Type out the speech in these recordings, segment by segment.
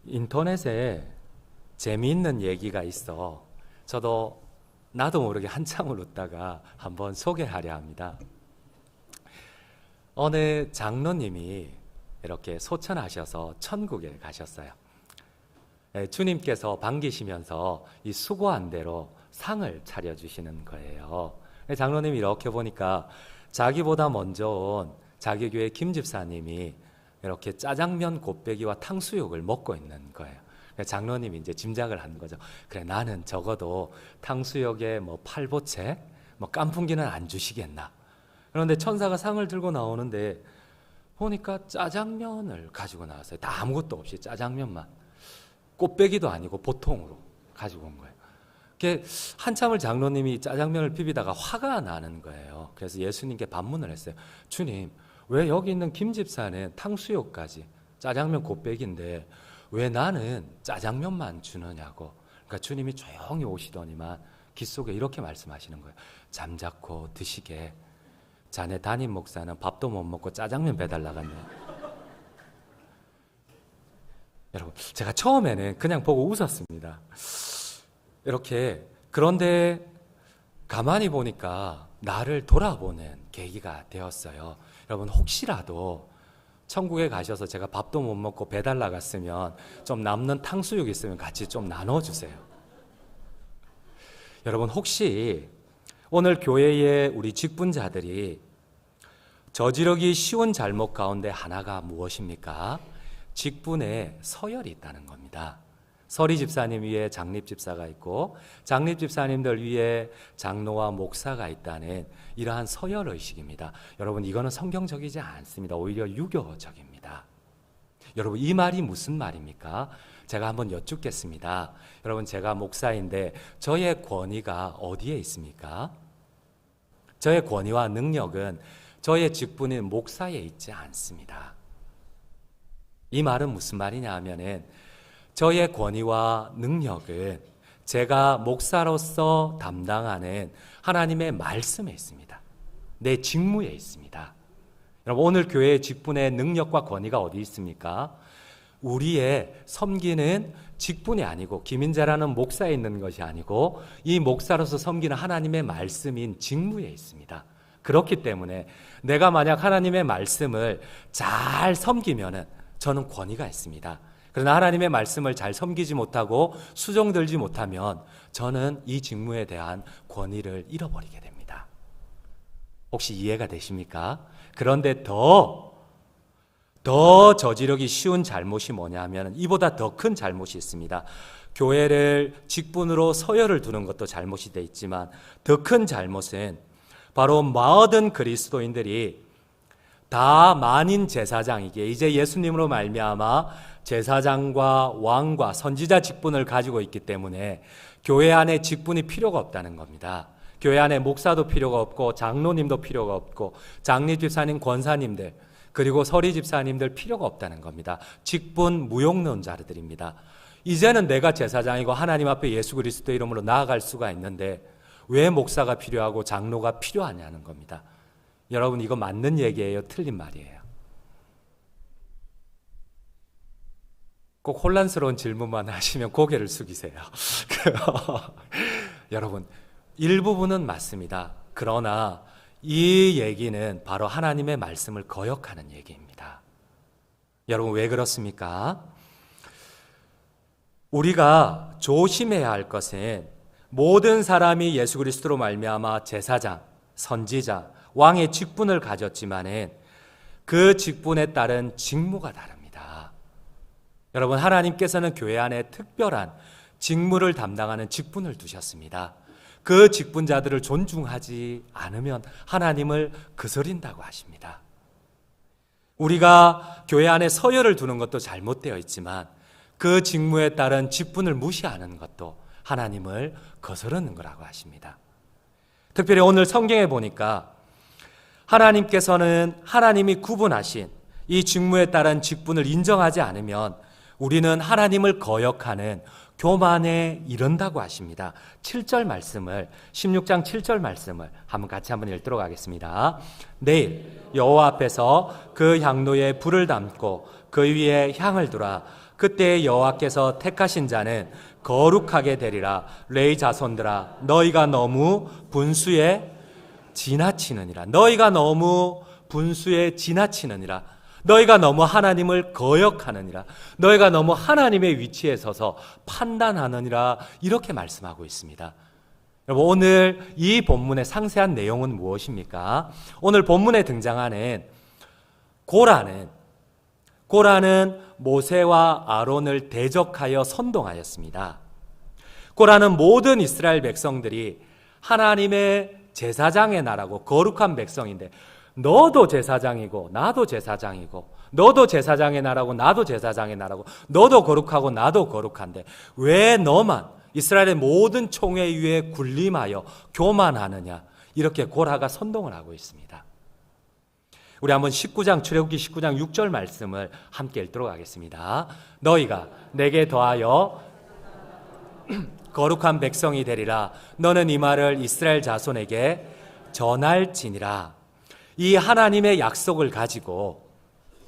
인터넷에 재미있는 얘기가 있어. 나도 모르게 한참을 웃다가 한번 소개하려 합니다. 어느 장로님이 이렇게 소천하셔서 천국에 가셨어요. 주님께서 반기시면서 이 수고한 대로 상을 차려주시는 거예요. 장로님이 이렇게 보니까 자기보다 먼저 온 자기 교회 김 집사님이 이렇게 짜장면 곱빼기와 탕수육을 먹고 있는 거예요. 장로님이 이제 짐작을 하는 거죠. 그래, 나는 적어도 탕수육에 팔보채, 깐풍기는 안 주시겠나. 그런데 천사가 상을 들고 나오는데 보니까 짜장면을 가지고 나왔어요. 다 아무것도 없이 짜장면만. 곱빼기도 아니고 보통으로 가지고 온 거예요. 한참을 장로님이 짜장면을 비비다가 화가 나는 거예요. 그래서 예수님께 반문을 했어요. 주님, 왜 여기 있는 김 집사는 탕수육까지 짜장면 곱빼기인데 왜 나는 짜장면만 주느냐고. 그러니까 주님이 조용히 오시더니만 귓속에 이렇게 말씀하시는 거예요. 잠자코 드시게. 자네 담임 목사는 밥도 못 먹고 짜장면 배달 나갔네. 여러분, 제가 처음에는 그냥 보고 웃었습니다. 그런데 가만히 보니까 나를 돌아보는 계기가 되었어요. 여러분, 혹시라도 천국에 가셔서 제가 밥도 못 먹고 배달 나갔으면 좀 남는 탕수육 있으면 같이 좀 나눠주세요. 여러분, 혹시 오늘 교회의 우리 직분자들이 저지르기 쉬운 잘못 가운데 하나가 무엇입니까? 직분에 서열이 있다는 겁니다. 서리 집사님 위에 장립 집사가 있고 장립 집사님들 위에 장로와 목사가 있다는 이러한 서열 의식입니다. 여러분, 이거는 성경적이지 않습니다. 오히려 유교적입니다. 여러분, 이 말이 무슨 말입니까? 제가 한번 여쭙겠습니다. 여러분, 제가 목사인데 저의 권위가 어디에 있습니까? 저의 권위와 능력은 저의 직분인 목사에 있지 않습니다. 이 말은 무슨 말이냐 하면은 저의 권위와 능력은 제가 목사로서 담당하는 하나님의 말씀에 있습니다. 내 직무에 있습니다. 여러분, 오늘 교회의 직분의 능력과 권위가 어디 있습니까? 우리의 섬기는 직분이 아니고 김인재라는 목사에 있는 것이 아니고 이 목사로서 섬기는 하나님의 말씀인 직무에 있습니다. 그렇기 때문에 내가 만약 하나님의 말씀을 잘 섬기면은 저는 권위가 있습니다. 그러나 하나님의 말씀을 잘 섬기지 못하고 수종들지 못하면 저는 이 직무에 대한 권위를 잃어버리게 됩니다. 혹시 이해가 되십니까? 그런데 더 저지르기 쉬운 잘못이 뭐냐 하면 이보다 더 큰 잘못이 있습니다. 교회를 직분으로 서열을 두는 것도 잘못이 돼 있지만 더 큰 잘못은 바로 모든 그리스도인들이 다 만인 제사장이기에 이제 예수님으로 말미암아 제사장과 왕과 선지자 직분을 가지고 있기 때문에 교회 안에 직분이 필요가 없다는 겁니다. 교회 안에 목사도 필요가 없고 장로님도 필요가 없고 장립 집사님, 권사님들 그리고 서리 집사님들 필요가 없다는 겁니다. 직분 무용론자들입니다. 이제는 내가 제사장이고 하나님 앞에 예수 그리스도 이름으로 나아갈 수가 있는데 왜 목사가 필요하고 장로가 필요하냐는 겁니다. 여러분, 이거 맞는 얘기예요? 틀린 말이에요? 꼭 혼란스러운 질문만 하시면 고개를 숙이세요. 여러분, 일부분은 맞습니다. 그러나 이 얘기는 바로 하나님의 말씀을 거역하는 얘기입니다. 여러분, 왜 그렇습니까? 우리가 조심해야 할 것은 모든 사람이 예수 그리스도로 말미암아 제사장, 선지자, 왕의 직분을 가졌지만은 그 직분에 따른 직무가 다릅니다. 여러분, 하나님께서는 교회 안에 특별한 직무를 담당하는 직분을 두셨습니다. 그 직분자들을 존중하지 않으면 하나님을 거스린다고 하십니다. 우리가 교회 안에 서열을 두는 것도 잘못되어 있지만 그 직무에 따른 직분을 무시하는 것도 하나님을 거스르는 거라고 하십니다. 특별히 오늘 성경에 보니까 하나님께서는 하나님이 구분하신 이 직무에 따른 직분을 인정하지 않으면 우리는 하나님을 거역하는 교만에 이른다고 하십니다. 7절 말씀을 16장 7절 말씀을 같이 한번 읽도록 하겠습니다. 내일 여호와 앞에서 그 향로에 불을 담고 그 위에 향을 두라. 그때 여호와께서 택하신 자는 거룩하게 되리라. 레위 자손들아, 너희가 너무 분수에 지나치느니라. 너희가 너무 분수에 지나치느니라. 너희가 너무 하나님을 거역하느니라. 너희가 너무 하나님의 위치에 서서 판단하느니라. 이렇게 말씀하고 있습니다. 여러분, 오늘 이 본문의 상세한 내용은 무엇입니까? 오늘 본문에 등장하는 고라는 모세와 아론을 대적하여 선동하였습니다. 고라는 모든 이스라엘 백성들이 하나님의 제사장의 나라고 거룩한 백성인데, 너도 제사장이고 나도 제사장이고, 너도 제사장의 나라고 나도 제사장의 나라고, 너도 거룩하고 나도 거룩한데 왜 너만 이스라엘의 모든 총회 위에 군림하여 교만하느냐, 이렇게 고라가 선동을 하고 있습니다. 우리 한번 출애굽기 19장 6절 말씀을 함께 읽도록 하겠습니다. 너희가 내게 더하여 거룩한 백성이 되리라. 너는 이 말을 이스라엘 자손에게 전할지니라. 이 하나님의 약속을 가지고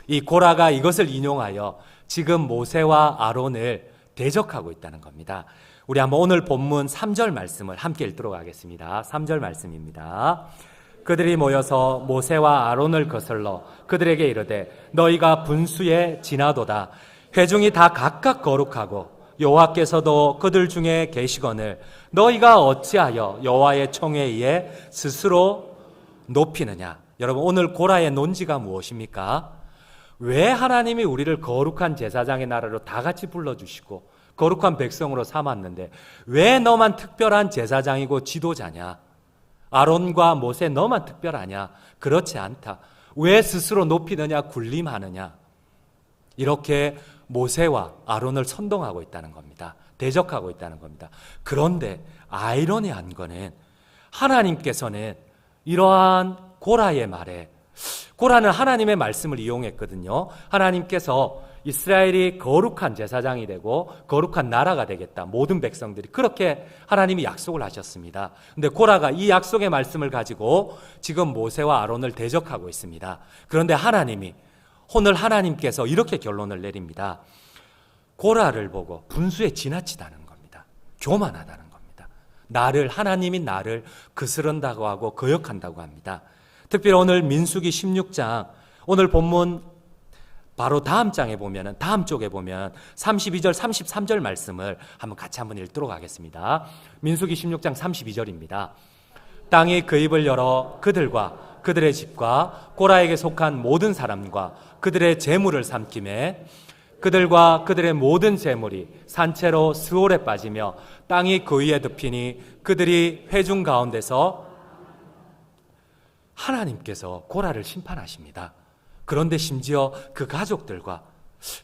이 고라가 이것을 인용하여 지금 모세와 아론을 대적하고 있다는 겁니다. 우리 한번 오늘 본문 3절 말씀을 함께 읽도록 하겠습니다. 3절 말씀입니다. 그들이 모여서 모세와 아론을 거슬러 그들에게 이르되 너희가 분수에 지나도다. 회중이 다 각각 거룩하고 여호와께서도 그들 중에 계시거늘 너희가 어찌하여 여호와의 총회에 스스로 높이느냐. 여러분, 오늘 고라의 논지가 무엇입니까? 왜 하나님이 우리를 거룩한 제사장의 나라로 다 같이 불러주시고 거룩한 백성으로 삼았는데 왜 너만 특별한 제사장이고 지도자냐? 아론과 모세 너만 특별하냐? 그렇지 않다. 왜 스스로 높이느냐, 군림하느냐? 이렇게 모세와 아론을 선동하고 있다는 겁니다. 대적하고 있다는 겁니다. 그런데 아이러니한 거는 하나님께서는 이러한 고라의 말에, 고라는 하나님의 말씀을 이용했거든요. 하나님께서 이스라엘이 거룩한 제사장이 되고 거룩한 나라가 되겠다. 모든 백성들이 그렇게 하나님이 약속을 하셨습니다. 그런데 고라가 이 약속의 말씀을 가지고 지금 모세와 아론을 대적하고 있습니다. 그런데 오늘 하나님께서 이렇게 결론을 내립니다. 고라를 보고 분수에 지나치다는 겁니다. 교만하다는 겁니다. 하나님이 나를 거스른다고 하고 거역한다고 합니다. 특별히 오늘 민수기 16장, 오늘 본문 바로 다음 쪽에 보면 32절, 33절 말씀을 같이 한번 읽도록 하겠습니다. 민수기 16장 32절입니다. 땅이 그 입을 열어 그들과 그들의 집과 고라에게 속한 모든 사람과 그들의 재물을 삼키매 그들과 그들의 모든 재물이 산채로 스올에 빠지며 땅이 그 위에 덮이니 그들이 회중 가운데서 하나님께서 고라를 심판하십니다. 그런데 심지어 그 가족들과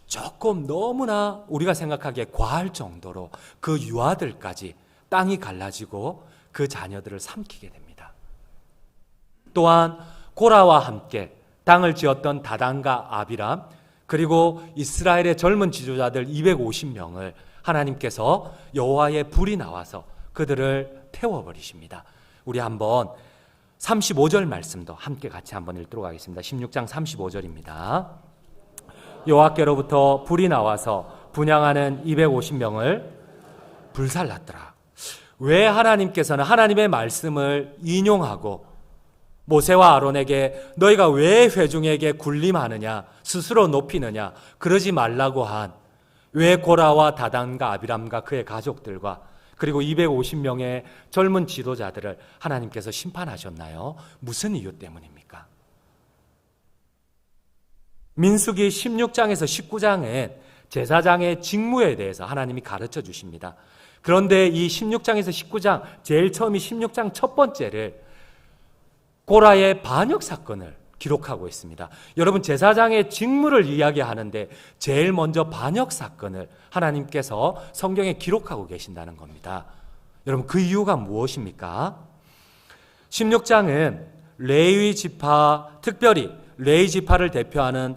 조금 너무나 우리가 생각하기에 과할 정도로 그 유아들까지 땅이 갈라지고 그 자녀들을 삼키게 됩니다. 또한 고라와 함께 땅을 지었던 다단과 아비람, 그리고 이스라엘의 젊은 지도자들 250명을 하나님께서 여호와의 불이 나와서 그들을 태워버리십니다. 우리 한번 35절 말씀도 함께 같이 한번 읽도록 하겠습니다. 16장 35절입니다. 여호와께로부터 불이 나와서 분향하는 250명을 불살랐더라. 왜 하나님께서는 하나님의 말씀을 인용하고 모세와 아론에게 너희가 왜 회중에게 군림하느냐, 스스로 높이느냐, 그러지 말라고 왜 고라와 다단과 아비람과 그의 가족들과 그리고 250명의 젊은 지도자들을 하나님께서 심판하셨나요? 무슨 이유 때문입니까? 민수기 16장에서 19장은 제사장의 직무에 대해서 하나님이 가르쳐 주십니다. 그런데 이 16장에서 19장, 제일 처음이 16장 첫 번째를 고라의 반역 사건을 기록하고 있습니다. 여러분, 제사장의 직무를 이야기하는데 제일 먼저 반역 사건을 하나님께서 성경에 기록하고 계신다는 겁니다. 여러분, 그 이유가 무엇입니까? 16장은 레위 지파, 특별히 레위 지파를 대표하는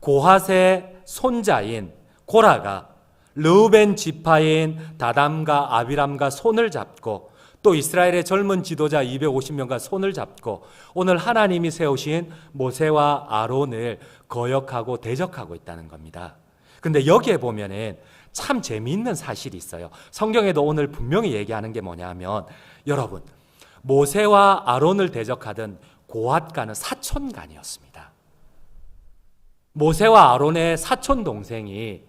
고핫의 손자인 고라가 르우벤 지파인 다담과 아비람과 손을 잡고 또 이스라엘의 젊은 지도자 250명과 손을 잡고 오늘 하나님이 세우신 모세와 아론을 거역하고 대적하고 있다는 겁니다. 근데 여기에 보면은 참 재미있는 사실이 있어요. 성경에도 오늘 분명히 얘기하는 게 뭐냐면, 여러분, 모세와 아론을 대적하던 고앗간은 사촌간이었습니다. 모세와 아론의 사촌 동생이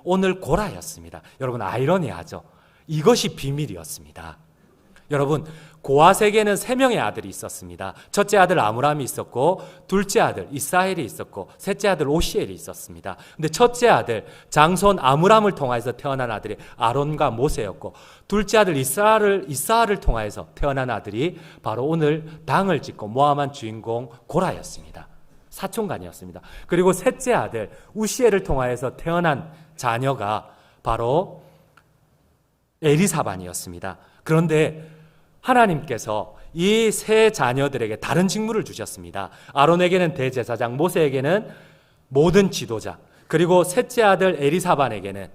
오늘 고라였습니다. 여러분, 아이러니하죠? 이것이 비밀이었습니다. 여러분, 고앗에게는 3명의 아들이 있었습니다. 첫째 아들 아므람이 있었고, 둘째 아들 이스라엘이 있었고, 셋째 아들 오시엘이 있었습니다. 근데 첫째 아들 장손 아므람을 통해서 태어난 아들이 아론과 모세였고, 둘째 아들 이스라엘을 통해서 태어난 아들이 바로 오늘 당을 짓고 모함한 주인공 고라였습니다. 사촌간이었습니다. 그리고 셋째 아들 우시엘을 통하여서 태어난 자녀가 바로 에리사반이었습니다. 그런데 하나님께서 이 세 자녀들에게 다른 직무를 주셨습니다. 아론에게는 대제사장, 모세에게는 모든 지도자, 그리고 셋째 아들 에리사반에게는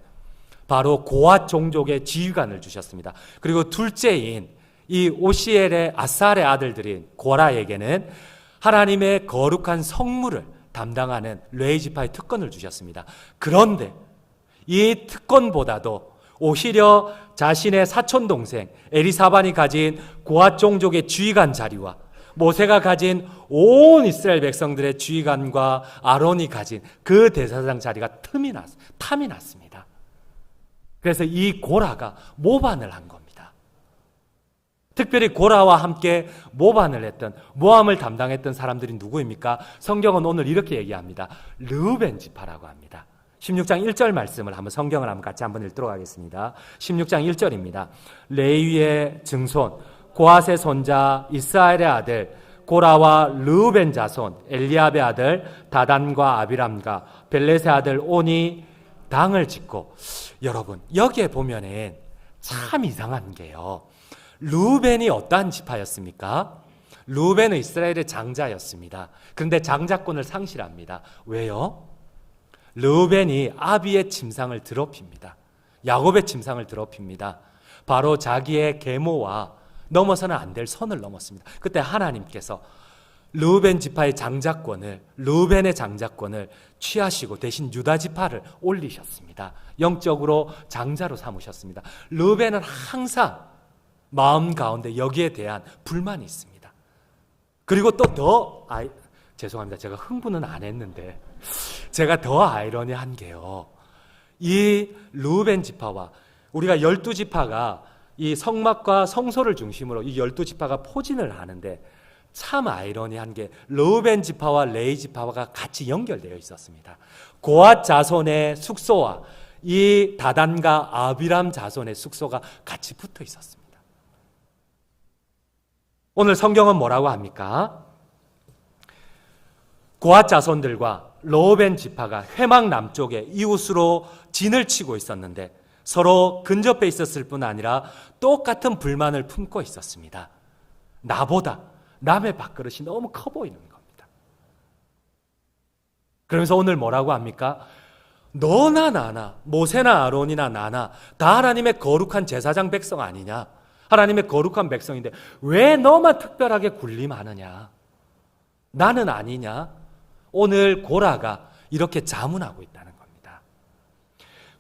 바로 고앗 종족의 지휘관을 주셨습니다. 그리고 둘째인 이 오시엘의 아살의 아들들인 고라에게는 하나님의 거룩한 성물을 담당하는 레위 지파의 특권을 주셨습니다. 그런데 이 특권보다도 오히려 자신의 사촌 동생 에리사반이 가진 고앗 종족의 지휘관 자리와 모세가 가진 온 이스라엘 백성들의 지휘관과 아론이 가진 그 대사장 자리가 탐이 났습니다. 그래서 이 고라가 모반을 한 겁니다. 특별히 고라와 함께 모반을 했던, 모함을 담당했던 사람들이 누구입니까? 성경은 오늘 이렇게 얘기합니다. 르우벤 지파라고 합니다. 16장 1절 말씀을 성경을 같이 한번 읽도록 하겠습니다. 16장 1절입니다. 레위의 증손 고앗의 손자 이스라엘의 아들 고라와 르우벤 자손 엘리압의 아들 다단과 아비람과 벨렛의 아들 온이 당을 짓고, 여러분 여기에 보면은 참 이상한 게요, 르우벤이 어떠한 지파였습니까? 르우벤은 이스라엘의 장자였습니다. 그런데 장자권을 상실합니다. 왜요? 르우벤이 아비의 침상을 더럽힙니다. 야곱의 침상을 더럽힙니다. 바로 자기의 계모와 넘어서는 안 될 선을 넘었습니다. 그때 하나님께서 르우벤 지파의 장자권을, 르우벤의 장자권을 취하시고 대신 유다 지파를 올리셨습니다. 영적으로 장자로 삼으셨습니다. 르우벤은 항상 마음 가운데 여기에 대한 불만이 있습니다. 그리고 또 죄송합니다. 제가 흥분은 안 했는데 제가 더 아이러니한 게요, 이 르우벤 지파와 우리가 12지파가 이 성막과 성소를 중심으로 이 12지파가 포진을 하는데, 참 아이러니한 게 르우벤 지파와 레위 지파가 같이 연결되어 있었습니다. 고앗 자손의 숙소와 이 다단과 아비람 자손의 숙소가 같이 붙어 있었습니다. 오늘 성경은 뭐라고 합니까? 고앗 자손들과 르우벤 지파가 회막 남쪽에 이웃으로 진을 치고 있었는데 서로 근접해 있었을 뿐 아니라 똑같은 불만을 품고 있었습니다. 나보다 남의 밥그릇이 너무 커 보이는 겁니다. 그러면서 오늘 뭐라고 합니까? 너나 나나, 모세나 아론이나 나나 다 하나님의 거룩한 제사장 백성 아니냐? 하나님의 거룩한 백성인데 왜 너만 특별하게 군림하느냐? 나는 아니냐? 오늘 고라가 이렇게 자문하고 있다는 겁니다.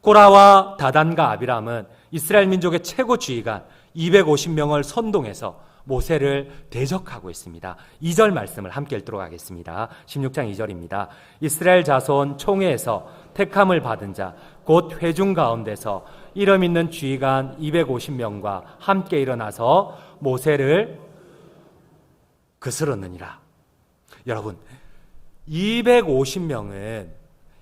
고라와 다단과 아비람은 이스라엘 민족의 최고 지휘관 250명을 선동해서 모세를 대적하고 있습니다. 2절 말씀을 함께 읽도록 하겠습니다. 16장 2절입니다. 이스라엘 자손 총회에서 택함을 받은 자 곧 회중 가운데서 이름 있는 지휘관 250명과 함께 일어나서 모세를 거스르느니라. 여러분, 250명은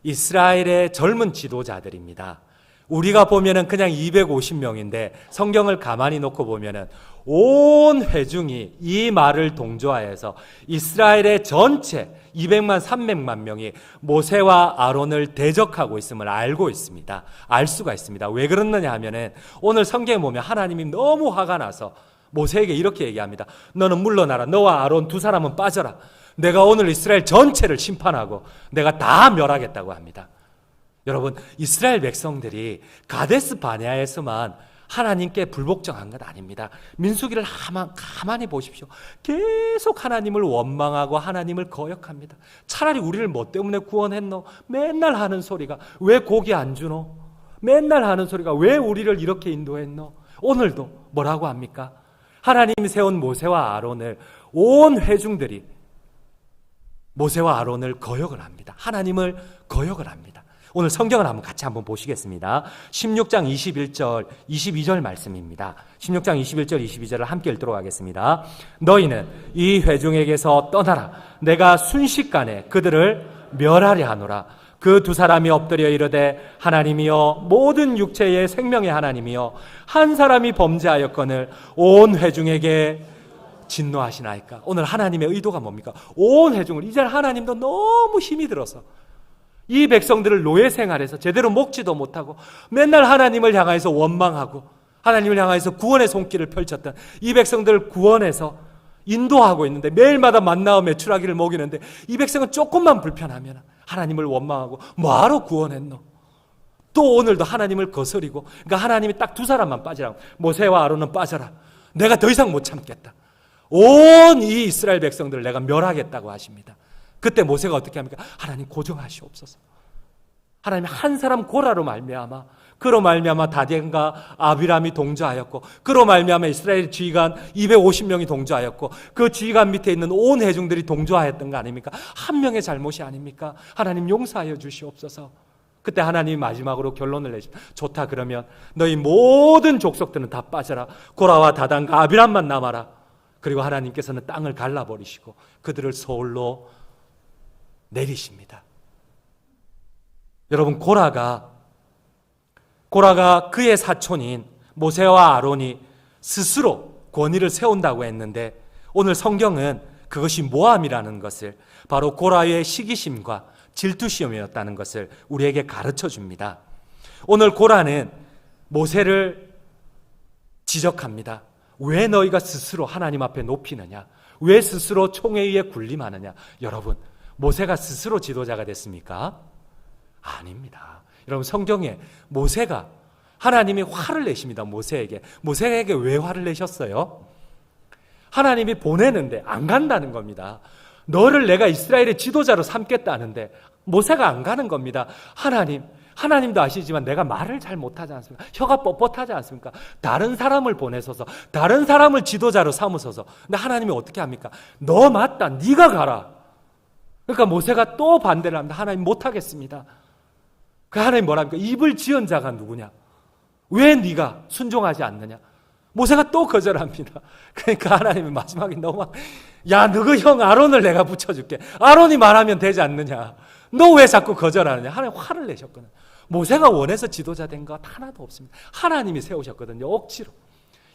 이스라엘의 젊은 지도자들입니다. 우리가 보면은 그냥 250명인데 성경을 가만히 놓고 보면은 온 회중이 이 말을 동조하여서 이스라엘의 전체 200만 300만 명이 모세와 아론을 대적하고 있음을 알고 있습니다. 알 수가 있습니다. 왜 그러느냐 하면은 오늘 성경에 보면 하나님이 너무 화가 나서 모세에게 이렇게 얘기합니다. 너는 물러나라. 너와 아론 두 사람은 빠져라. 내가 오늘 이스라엘 전체를 심판하고 내가 다 멸하겠다고 합니다. 여러분, 이스라엘 백성들이 가데스 바네아에서만 하나님께 불복종한 것 아닙니다. 민수기를 가만히 보십시오. 계속 하나님을 원망하고 하나님을 거역합니다. 차라리 우리를 뭐 때문에 구원했노? 맨날 하는 소리가 왜 고기 안 주노? 맨날 하는 소리가 왜 우리를 이렇게 인도했노? 오늘도 뭐라고 합니까? 하나님이 세운 모세와 아론을 온 회중들이 모세와 아론을 거역을 합니다. 하나님을 거역을 합니다. 오늘 성경을 같이 한번 보시겠습니다. 16장 21절, 22절 말씀입니다. 16장 21절, 22절을 함께 읽도록 하겠습니다. 너희는 이 회중에게서 떠나라. 내가 순식간에 그들을 멸하려 하노라. 그 두 사람이 엎드려 이르되 하나님이여 모든 육체의 생명의 하나님이여 한 사람이 범죄하였거늘 온 회중에게 진노하시나이까. 오늘 하나님의 의도가 뭡니까? 온 회중을, 이제 하나님도 너무 힘이 들어서 이 백성들을 노예 생활에서 제대로 먹지도 못하고 맨날 하나님을 향해서 원망하고 하나님을 향해서 구원의 손길을 펼쳤던 이 백성들을 구원해서 인도하고 있는데 매일마다 만나와 메추라기를 먹이는데 이 백성은 조금만 불편하면 하나님을 원망하고 뭐하러 구원했노? 또 오늘도 하나님을 거스리고, 그러니까 하나님이 딱 두 사람만 빠지라고, 모세와 아론은 빠져라. 내가 더 이상 못 참겠다. 온 이 이스라엘 백성들을 내가 멸하겠다고 하십니다. 그때 모세가 어떻게 합니까? 하나님 고정하시옵소서. 하나님 한 사람 고라로 말미암아, 그로 말미암아 다단과 아비람이 동조하였고, 그로 말미암아 이스라엘 지휘관 250명이 동조하였고, 그 지휘관 밑에 있는 온 회중들이 동조하였던 거 아닙니까? 한 명의 잘못이 아닙니까? 하나님 용서하여 주시옵소서. 그때 하나님이 마지막으로 결론을 내십니다. 좋다, 그러면 너희 모든 족속들은 다 빠져라. 고라와 다단과 아비람만 남아라. 그리고 하나님께서는 땅을 갈라버리시고 그들을 서울로 내리십니다. 여러분, 고라가 그의 사촌인 모세와 아론이 스스로 권위를 세운다고 했는데, 오늘 성경은 그것이 모함이라는 것을, 바로 고라의 시기심과 질투심이었다는 것을 우리에게 가르쳐 줍니다. 오늘 고라는 모세를 지적합니다. 왜 너희가 스스로 하나님 앞에 높이느냐? 왜 스스로 총에 의해 군림하느냐? 여러분, 모세가 스스로 지도자가 됐습니까? 아닙니다. 여러분, 성경에 모세가, 하나님이 화를 내십니다. 모세에게 왜 화를 내셨어요? 하나님이 보내는데 안 간다는 겁니다. 너를 내가 이스라엘의 지도자로 삼겠다는데 모세가 안 가는 겁니다. 하나님도 아시지만 내가 말을 잘 못하지 않습니까? 혀가 뻣뻣하지 않습니까? 다른 사람을 보내소서, 다른 사람을 지도자로 삼으소서. 근데 하나님이 어떻게 합니까? 너 맞다, 네가 가라. 그러니까 모세가 또 반대를 합니다. 하나님 못하겠습니다. 그 하나님 뭐랍니까? 입을 지은 자가 누구냐? 왜 네가 순종하지 않느냐? 모세가 또 거절합니다. 그러니까 하나님이 마지막에 야, 너그 형 아론을 내가 붙여줄게. 아론이 말하면 되지 않느냐? 너 왜 자꾸 거절하느냐? 하나님 화를 내셨거든요. 모세가 원해서 지도자 된 것 하나도 없습니다. 하나님이 세우셨거든요. 억지로.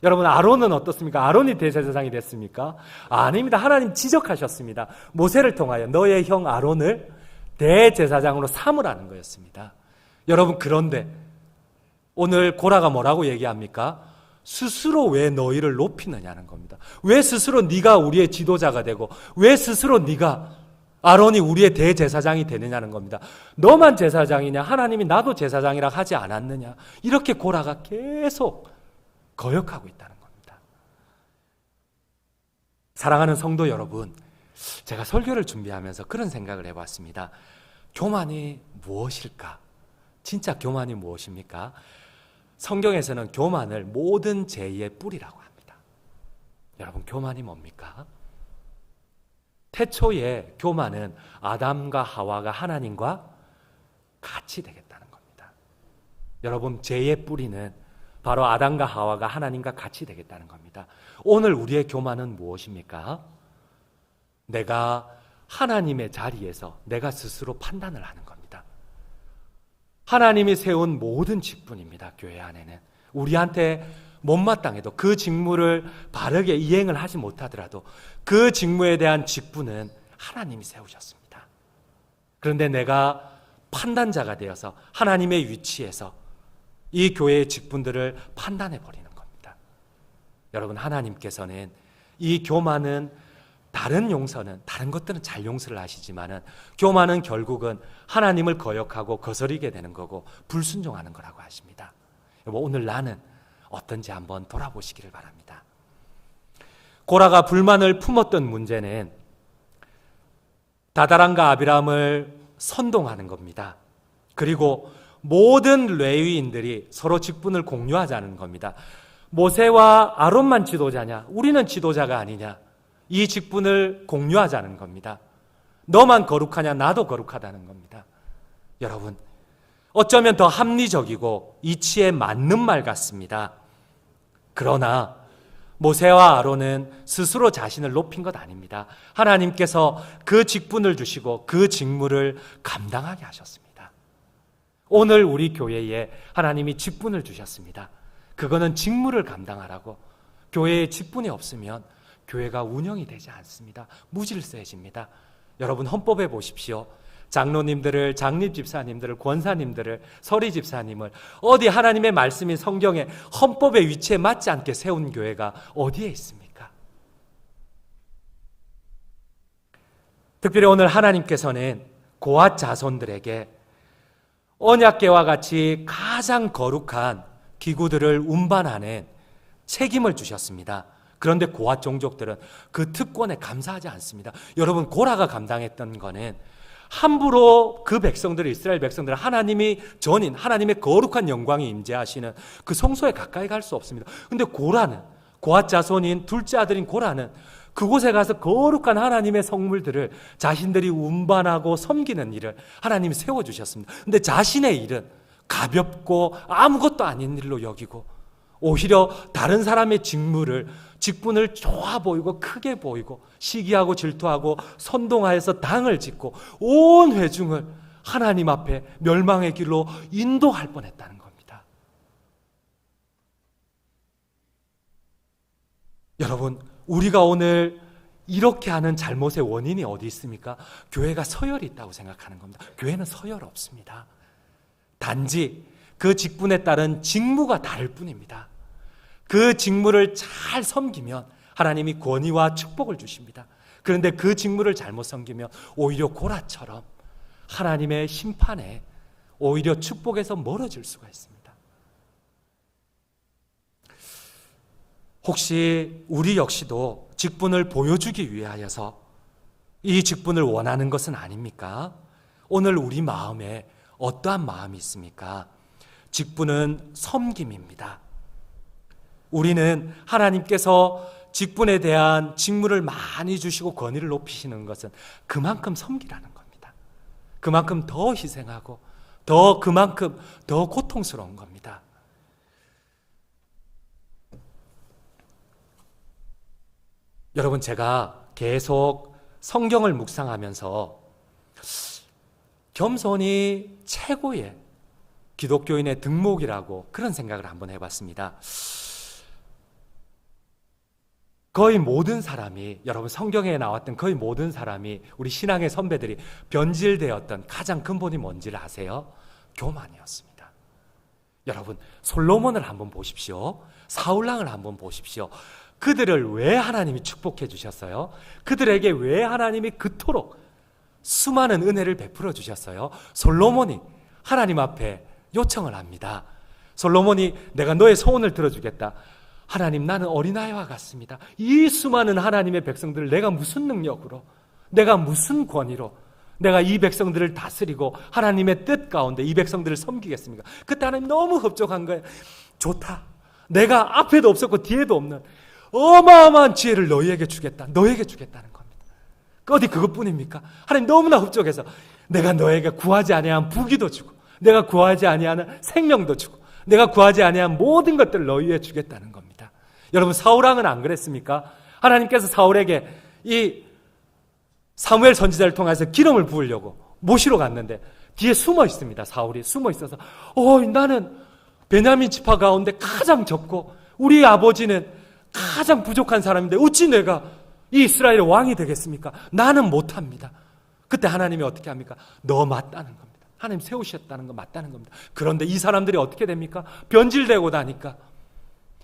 여러분, 아론은 어떻습니까? 아론이 대제사장이 됐습니까? 아닙니다. 하나님 지적하셨습니다. 모세를 통하여 너의 형 아론을 대제사장으로 삼으라는 거였습니다. 여러분, 그런데 오늘 고라가 뭐라고 얘기합니까? 스스로 왜 너희를 높이느냐는 겁니다. 왜 스스로 네가 우리의 지도자가 되고 왜 스스로 아론이 우리의 대제사장이 되느냐는 겁니다. 너만 제사장이냐? 하나님이 나도 제사장이라 하지 않았느냐? 이렇게 고라가 계속 거역하고 있다는 겁니다. 사랑하는 성도 여러분, 제가 설교를 준비하면서 그런 생각을 해봤습니다. 교만이 무엇일까? 진짜 교만이 무엇입니까? 성경에서는 교만을 모든 죄의 뿌리라고 합니다. 여러분, 교만이 뭡니까? 태초에 교만은 아담과 하와가 하나님과 같이 되겠다는 겁니다. 여러분, 죄의 뿌리는 바로 아담과 하와가 하나님과 같이 되겠다는 겁니다. 오늘 우리의 교만은 무엇입니까? 내가 하나님의 자리에서 내가 스스로 판단을 하는 겁니다. 하나님이 세운 모든 직분입니다. 교회 안에는 우리한테 못마땅해도 그 직무를 바르게 이행을 하지 못하더라도 그 직무에 대한 직분은 하나님이 세우셨습니다. 그런데 내가 판단자가 되어서 하나님의 위치에서 이 교회의 직분들을 판단해 버리는 겁니다. 여러분, 하나님께서는 이 교만은, 다른 용서는, 다른 것들은 잘 용서를 하시지만은 교만은 결국은 하나님을 거역하고 거스리게 되는 거고 불순종하는 거라고 하십니다. 오늘 나는 어떤지 한번 돌아보시기를 바랍니다. 고라가 불만을 품었던 문제는 다다란과 아비람을 선동하는 겁니다. 그리고 모든 레위인들이 서로 직분을 공유하자는 겁니다. 모세와 아론만 지도자냐? 우리는 지도자가 아니냐? 이 직분을 공유하자는 겁니다. 너만 거룩하냐? 나도 거룩하다는 겁니다. 여러분, 어쩌면 더 합리적이고 이치에 맞는 말 같습니다. 그러나 모세와 아론은 스스로 자신을 높인 것 아닙니다. 하나님께서 그 직분을 주시고 그 직무를 감당하게 하셨습니다. 오늘 우리 교회에 하나님이 직분을 주셨습니다. 그거는 직무를 감당하라고. 교회에 직분이 없으면 교회가 운영이 되지 않습니다. 무질서해집니다. 여러분, 헌법에 보십시오. 장로님들을, 장립집사님들을, 권사님들을, 서리집사님을 어디 하나님의 말씀인 성경에 헌법의 위치에 맞지 않게 세운 교회가 어디에 있습니까? 특별히 오늘 하나님께서는 고앗 자손들에게 언약궤와 같이 가장 거룩한 기구들을 운반하는 책임을 주셨습니다. 그런데 고앗 종족들은 그 특권에 감사하지 않습니다. 여러분, 고라가 감당했던 거는 함부로 그 백성들, 이스라엘 백성들, 하나님이 전인, 하나님의 거룩한 영광이 임재하시는 그 성소에 가까이 갈 수 없습니다. 근데 고라는, 고앗 자손인 둘째 아들인 고라는 그곳에 가서 거룩한 하나님의 성물들을 자신들이 운반하고 섬기는 일을 하나님이 세워주셨습니다. 근데 자신의 일은 가볍고 아무것도 아닌 일로 여기고 오히려 다른 사람의 직분을 좋아 보이고 크게 보이고 시기하고 질투하고 선동하여서 당을 짓고 온 회중을 하나님 앞에 멸망의 길로 인도할 뻔했다는 겁니다. 여러분, 우리가 오늘 이렇게 하는 잘못의 원인이 어디 있습니까? 교회가 서열이 있다고 생각하는 겁니다. 교회는 서열 없습니다. 단지 그 직분에 따른 직무가 다를 뿐입니다. 그 직무를 잘 섬기면 하나님이 권위와 축복을 주십니다. 그런데 그 직무를 잘못 섬기면 오히려 고라처럼 하나님의 심판에 오히려 축복에서 멀어질 수가 있습니다. 혹시 우리 역시도 직분을 보여주기 위하여서 이 직분을 원하는 것은 아닙니까? 오늘 우리 마음에 어떠한 마음이 있습니까? 직분은 섬김입니다. 우리는 하나님께서 직분에 대한 직무를 많이 주시고 권위를 높이시는 것은 그만큼 섬기라는 겁니다. 그만큼 더 희생하고 그만큼 더 고통스러운 겁니다. 여러분, 제가 계속 성경을 묵상하면서 겸손이 최고의 기독교인의 등목이라고 그런 생각을 한번 해봤습니다. 거의 모든 사람이, 여러분, 성경에 나왔던 거의 모든 사람이, 우리 신앙의 선배들이 변질되었던 가장 근본이 뭔지를 아세요? 교만이었습니다. 여러분, 솔로몬을 한번 보십시오. 사울왕을 한번 보십시오. 그들을 왜 하나님이 축복해 주셨어요? 그들에게 왜 하나님이 그토록 수많은 은혜를 베풀어 주셨어요? 솔로몬이 하나님 앞에 요청을 합니다. 솔로몬이 내가 너의 소원을 들어주겠다. 하나님, 나는 어린아이와 같습니다. 이 수많은 하나님의 백성들을 내가 무슨 능력으로, 내가 무슨 권위로 내가 이 백성들을 다스리고 하나님의 뜻 가운데 이 백성들을 섬기겠습니까? 그때 하나님 너무 흡족한 거예요. 좋다. 내가 앞에도 없었고 뒤에도 없는 어마어마한 지혜를 너희에게 주겠다. 너희에게 주겠다는 겁니다. 어디 그것뿐입니까? 하나님 너무나 흡족해서 내가 너에게 구하지 아니한 부귀도 주고 내가 구하지 아니하는 생명도 주고 내가 구하지 아니한 모든 것들을 너희에게 주겠다는 겁니다. 여러분, 사울왕은 안 그랬습니까? 하나님께서 사울에게 이 사무엘 선지자를 통해서 기름을 부으려고 모시러 갔는데 뒤에 숨어 있습니다. 사울이 숨어 있어서 나는 베냐민 지파 가운데 가장 적고 우리 아버지는 가장 부족한 사람인데 어찌 내가 이 이스라엘의 왕이 되겠습니까? 나는 못합니다. 그때 하나님이 어떻게 합니까? 너 맞다는 겁니다. 하나님 세우셨다는 거 맞다는 겁니다. 그런데 이 사람들이 어떻게 됩니까? 변질되고 나니까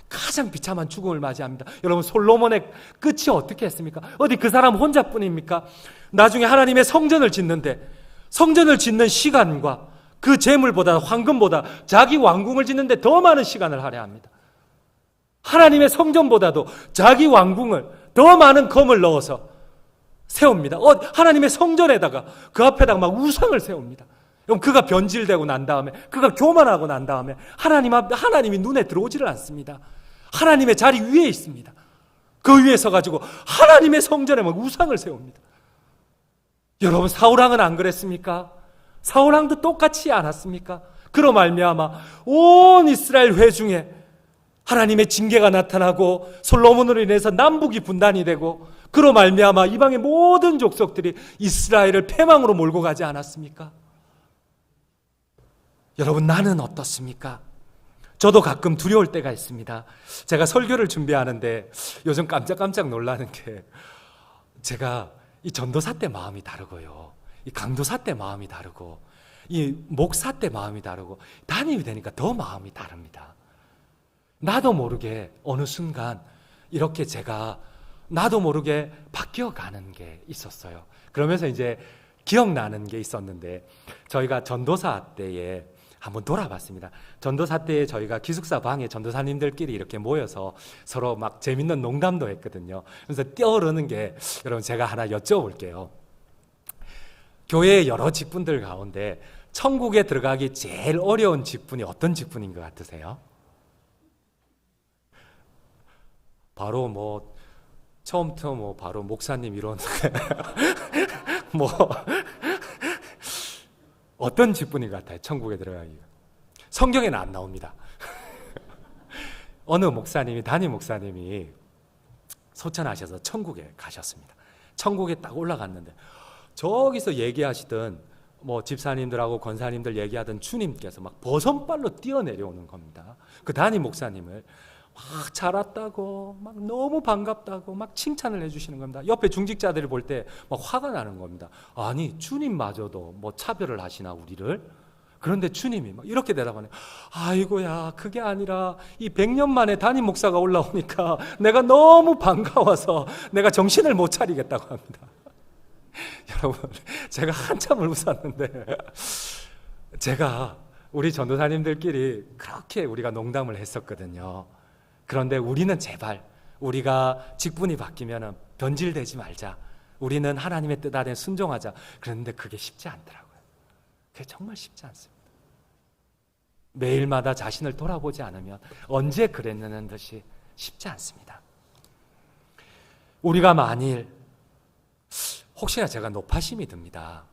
가장 비참한 죽음을 맞이합니다. 여러분, 솔로몬의 끝이 어떻게 했습니까? 어디 그 사람 혼자뿐입니까? 나중에 하나님의 성전을 짓는데 성전을 짓는 시간과 그 재물보다 황금보다 자기 왕궁을 짓는데 더 많은 시간을 할애합니다. 하나님의 성전보다도 자기 왕궁을 더 많은 검을 넣어서 세웁니다. 하나님의 성전에다가 그 앞에다가 막 우상을 세웁니다. 그럼 그가 변질되고 난 다음에, 그가 교만하고 난 다음에 하나님이 눈에 들어오지를 않습니다. 하나님의 자리 위에 있습니다. 그 위에 서가지고 하나님의 성전에 막 우상을 세웁니다. 여러분, 사울왕은 안 그랬습니까? 사울왕도 똑같이 않았습니까? 그로 말미암아 온 이스라엘 회중에 하나님의 징계가 나타나고 솔로몬으로 인해서 남북이 분단이 되고, 그로 말미암아 이방의 모든 족속들이 이스라엘을 패망으로 몰고 가지 않았습니까? 여러분, 나는 어떻습니까? 저도 가끔 두려울 때가 있습니다. 제가 설교를 준비하는데 요즘 깜짝깜짝 놀라는 게, 제가 이 전도사 때 마음이 다르고요, 이 강도사 때 마음이 다르고, 이 목사 때 마음이 다르고, 담임이 되니까 더 마음이 다릅니다. 나도 모르게 어느 순간 이렇게 제가 나도 모르게 바뀌어가는 게 있었어요. 그러면서 이제 기억나는 게 있었는데, 저희가 전도사 때에 한번 돌아봤습니다. 전도사 때에 저희가 기숙사 방에 전도사님들끼리 이렇게 모여서 서로 막 재밌는 농담도 했거든요. 그래서 뛰어오르는 게, 여러분 제가 하나 여쭤볼게요. 교회의 여러 직분들 가운데 천국에 들어가기 제일 어려운 직분이 어떤 직분인 것 같으세요? 바로 뭐 처음부터 뭐 바로 목사님 이런 뭐 어떤 직분인 것 같아요? 천국에 들어가기가. 성경에는 안 나옵니다. 어느 목사님이, 담임 목사님이 소천하셔서 천국에 가셨습니다. 천국에 딱 올라갔는데 저기서 얘기하시던 뭐 집사님들하고 권사님들 얘기하던 주님께서 막 버선발로 뛰어내려오는 겁니다. 그 담임 목사님을 막 잘 왔다고, 막 너무 반갑다고 막 칭찬을 해주시는 겁니다. 옆에 중직자들이 볼 때 막 화가 나는 겁니다. 아니, 주님마저도 뭐 차별을 하시나 우리를? 그런데 주님이 막 이렇게 대답하네요. 아이고야, 그게 아니라 이 100년 만에 담임 목사가 올라오니까 내가 너무 반가워서 내가 정신을 못 차리겠다고 합니다. 여러분, 제가 한참을 웃었는데, 제가 우리 전도사님들끼리 그렇게 우리가 농담을 했었거든요. 그런데 우리는 제발 우리가 직분이 바뀌면 변질되지 말자. 우리는 하나님의 뜻 아래 순종하자. 그런데 그게 쉽지 않더라고요. 그게 정말 쉽지 않습니다. 매일마다 자신을 돌아보지 않으면 언제 그랬느냐는 듯이 쉽지 않습니다. 우리가 만일 혹시나 제가 높아심이 듭니다.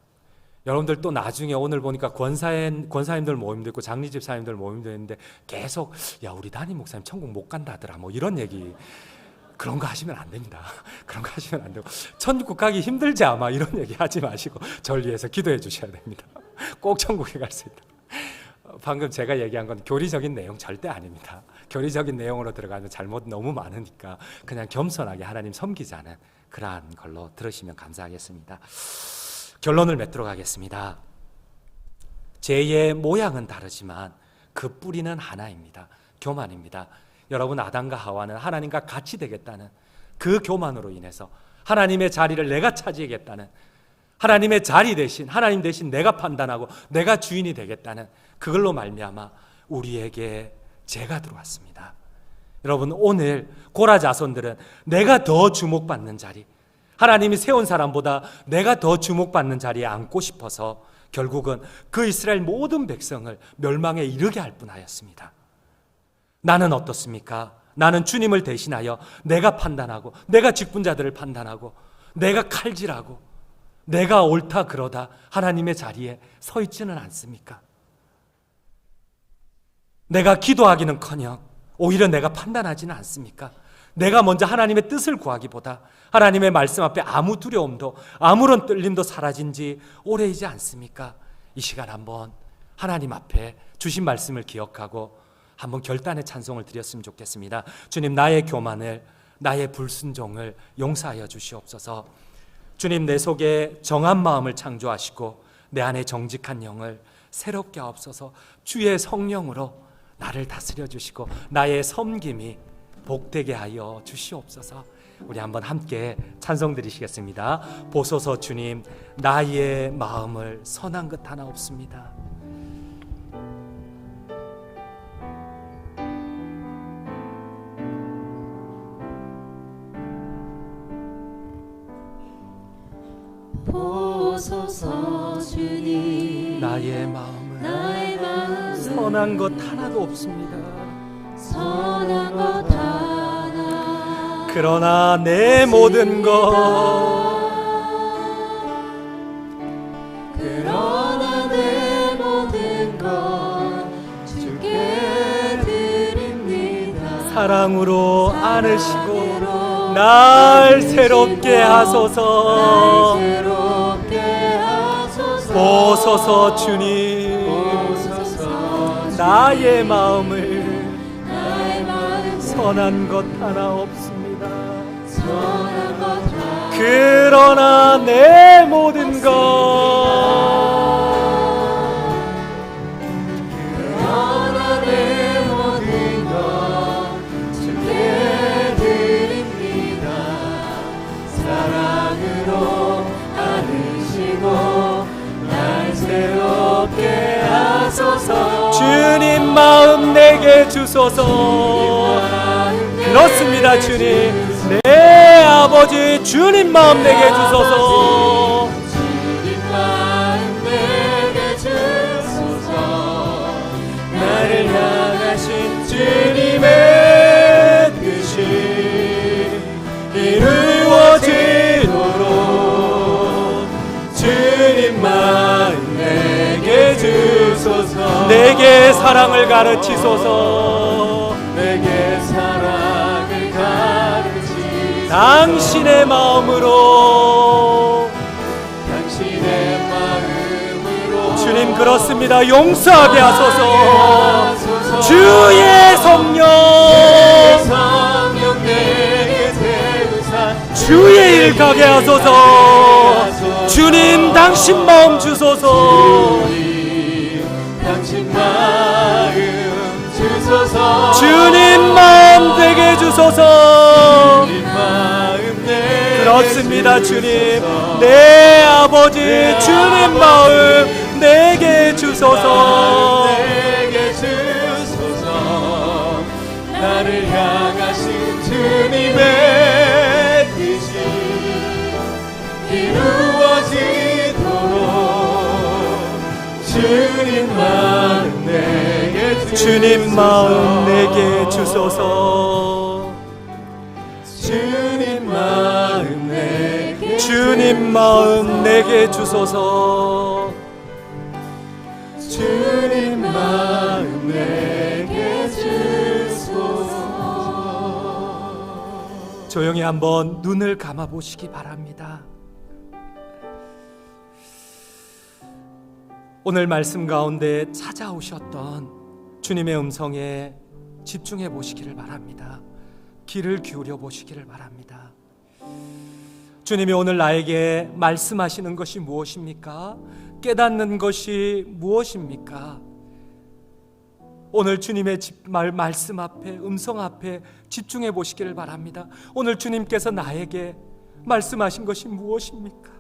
여러분들 또 나중에 오늘 보니까 권사님들 모임도 있고 장리집사님들 모임도 있는데 계속 야, 우리 담임 목사님 천국 못 간다더라 뭐 이런 얘기, 그런 거 하시면 안 됩니다. 그런 거 하시면 안 되고, 천국 가기 힘들지 아마 이런 얘기 하지 마시고 저를 위해서 기도해 주셔야 됩니다. 꼭 천국에 갈 수 있다. 방금 제가 얘기한 건 교리적인 내용 절대 아닙니다. 교리적인 내용으로 들어가면 잘못 너무 많으니까 그냥 겸손하게 하나님 섬기자는 그러한 걸로 들으시면 감사하겠습니다. 결론을 맺도록 하겠습니다. 죄의 모양은 다르지만 그 뿌리는 하나입니다. 교만입니다. 여러분, 아담과 하와는 하나님과 같이 되겠다는 그 교만으로 인해서 하나님의 자리를 내가 차지하겠다는, 하나님의 자리 대신, 하나님 대신 내가 판단하고 내가 주인이 되겠다는 그걸로 말미암아 우리에게 죄가 들어왔습니다. 여러분, 오늘 고라 자손들은 내가 더 주목받는 자리, 하나님이 세운 사람보다 내가 더 주목받는 자리에 앉고 싶어서 결국은 그 이스라엘 모든 백성을 멸망에 이르게 할 뻔하였습니다. 나는 어떻습니까? 나는 주님을 대신하여 내가 판단하고, 내가 직분자들을 판단하고, 내가 칼질하고, 내가 옳다 그러다 하나님의 자리에 서 있지는 않습니까? 내가 기도하기는커녕 오히려 내가 판단하지는 않습니까? 내가 먼저 하나님의 뜻을 구하기보다 하나님의 말씀 앞에 아무 두려움도 아무런 떨림도 사라진 지 오래이지 않습니까? 이 시간 한번 하나님 앞에 주신 말씀을 기억하고 한번 결단의 찬송을 드렸으면 좋겠습니다. 주님, 나의 교만을, 나의 불순종을 용서하여 주시옵소서. 주님, 내 속에 정한 마음을 창조하시고 내 안에 정직한 영을 새롭게 하옵소서. 주의 성령으로 나를 다스려 주시고 나의 섬김이 복되게 하여 주시옵소서. 우리 한번 함께 찬송 드리시겠습니다. 보소서 주님, 나의 마음을 선한 것 하나 없습니다. 보소서. 주님, 나의 마음은 선한 것 하나도 없습니다. 선한 것 하나. 그러나 내 모든 것 그러나 내 모든 것 주께 드립니다. 사랑으로 안으시고 날 새롭게 하소서. 보소서. 주님, 나의 마음을 선한 것 하나 없습니다. 그러나 내 모든 것 주께 드립니다. 사랑으로 안으시고 날 새롭게 하소서. 주님 마음 내게 주소서. 그렇습니다. 주님, 내 아버지 주님 마음 내게 주소서. 주님 마음 내게 주소서. 나를 향하신 주님의 뜻이 이루어지도록 주님 마음 내게 주소서. 내게 사랑을 가르치소서. 내게 사랑을 가르치소서. 당신의 마음으로 주님, 그렇습니다. 용서하게 하소서. 주의 성령 내게 세우사 주의 일 가게 하소서. 주님, 당신 마음 주소서. 당신 마음 주소서. 주님 마음 되게 주소서. 주님 마음 내게 그렇습니다. 주소서. 주님, 내 아버지 주님 마음 내게 주소서. 내게 주소서. 나를 향하신 주님의 뜻이 이루어지도록 주님 마음 내게 주소서. 주님 마음 내게 주소서. 주님 마음 내게 주님 마음 내게 주소서. 주님 마음 내게 주소서. 조용히 한번 눈을 감아 보시기 바랍니다. 오늘 말씀 가운데 찾아오셨던 주님의 음성에 집중해 보시기를 바랍니다. 귀를 기울여 보시기를 바랍니다. 주님이 오늘 나에게 말씀하시는 것이 무엇입니까? 깨닫는 것이 무엇입니까? 오늘 주님의 말씀 앞에, 음성 앞에 집중해 보시기를 바랍니다. 오늘 주님께서 나에게 말씀하신 것이 무엇입니까?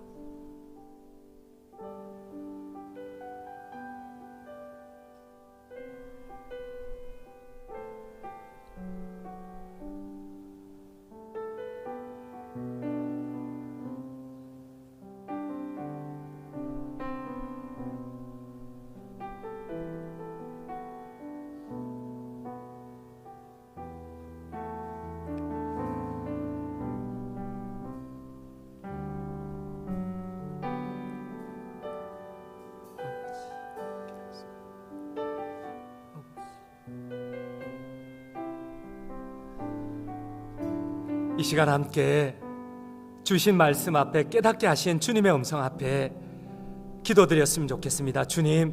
이 시간 함께 주신 말씀 앞에 깨닫게 하신 주님의 음성 앞에 기도드렸으면 좋겠습니다. 주님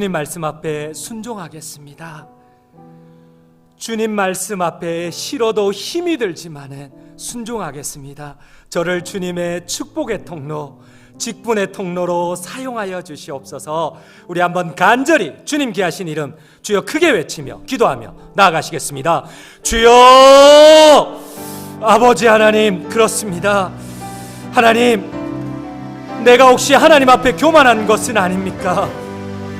말씀 앞에 순종하겠습니다. 주님 말씀 앞에 싫어도 힘이 들지만은 순종하겠습니다. 저를 주님의 축복의 통로, 직분의 통로로 사용하여 주시옵소서. 우리 한번 간절히 주님 귀하신 이름 주여 크게 외치며 기도하며 나아가시겠습니다. 주여, 아버지 하나님, 그렇습니다. 하나님, 내가 혹시 하나님 앞에 교만한 것은 아닙니까?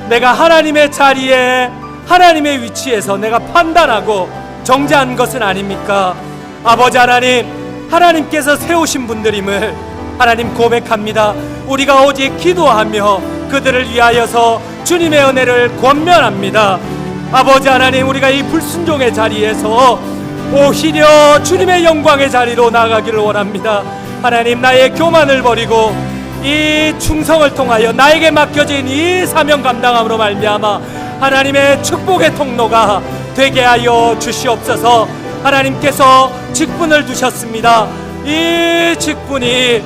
내가 하나님의 자리에, 하나님의 위치에서 내가 판단하고 정죄한 것은 아닙니까? 아버지 하나님, 하나님께서 세우신 분들임을 하나님 고백합니다. 우리가 오직 기도하며 그들을 위하여서 주님의 은혜를 권면합니다. 아버지 하나님, 우리가 이 불순종의 자리에서 오히려 주님의 영광의 자리로 나가기를 원합니다. 하나님, 나의 교만을 버리고 이 충성을 통하여 나에게 맡겨진 이 사명 감당함으로 말미암아 하나님의 축복의 통로가 되게 하여 주시옵소서. 하나님께서 직분을 두셨습니다. 이 직분이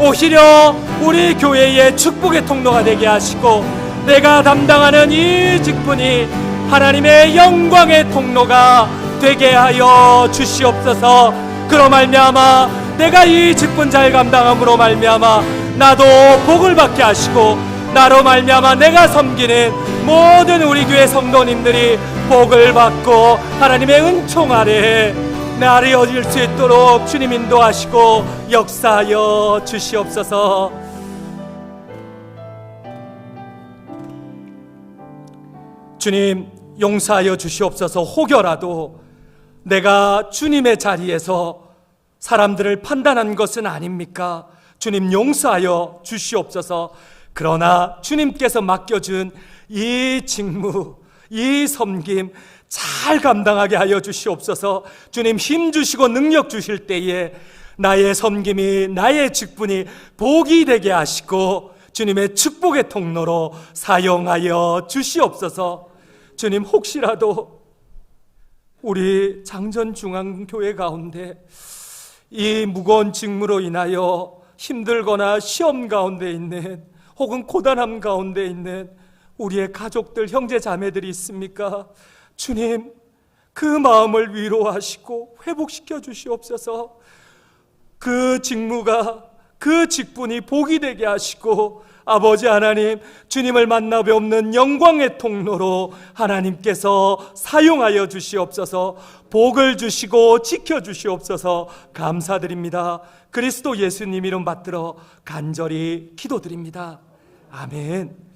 오히려 우리 교회의 축복의 통로가 되게 하시고, 내가 담당하는 이 직분이 하나님의 영광의 통로가 되게 하여 주시옵소서. 그로 말미암아 내가 이 직분 잘 감당함으로 말미암아 나도 복을 받게 하시고, 나로 말미암아 내가 섬기는 모든 우리 교회 성도님들이 복을 받고 하나님의 은총 아래에 나를 얻을 수 있도록 주님 인도하시고 역사하여 주시옵소서. 주님, 용서하여 주시옵소서. 혹여라도 내가 주님의 자리에서 사람들을 판단한 것은 아닙니까? 주님, 용서하여 주시옵소서. 그러나 주님께서 맡겨준 이 직무, 이 섬김 잘 감당하게 하여 주시옵소서. 주님, 힘 주시고 능력 주실 때에 나의 섬김이, 나의 직분이 복이 되게 하시고 주님의 축복의 통로로 사용하여 주시옵소서. 주님, 혹시라도 우리 장전중앙교회 가운데 이 무거운 직무로 인하여 힘들거나 시험 가운데 있는, 혹은 고단함 가운데 있는 우리의 가족들, 형제 자매들이 있습니까? 주님, 그 마음을 위로하시고 회복시켜 주시옵소서. 그 직무가, 그 직분이 복이 되게 하시고, 아버지 하나님, 주님을 만나 뵙는 영광의 통로로 하나님께서 사용하여 주시옵소서. 복을 주시고 지켜 주시옵소서. 감사드립니다. 그리스도 예수님 이름 받들어 간절히 기도드립니다. 아멘.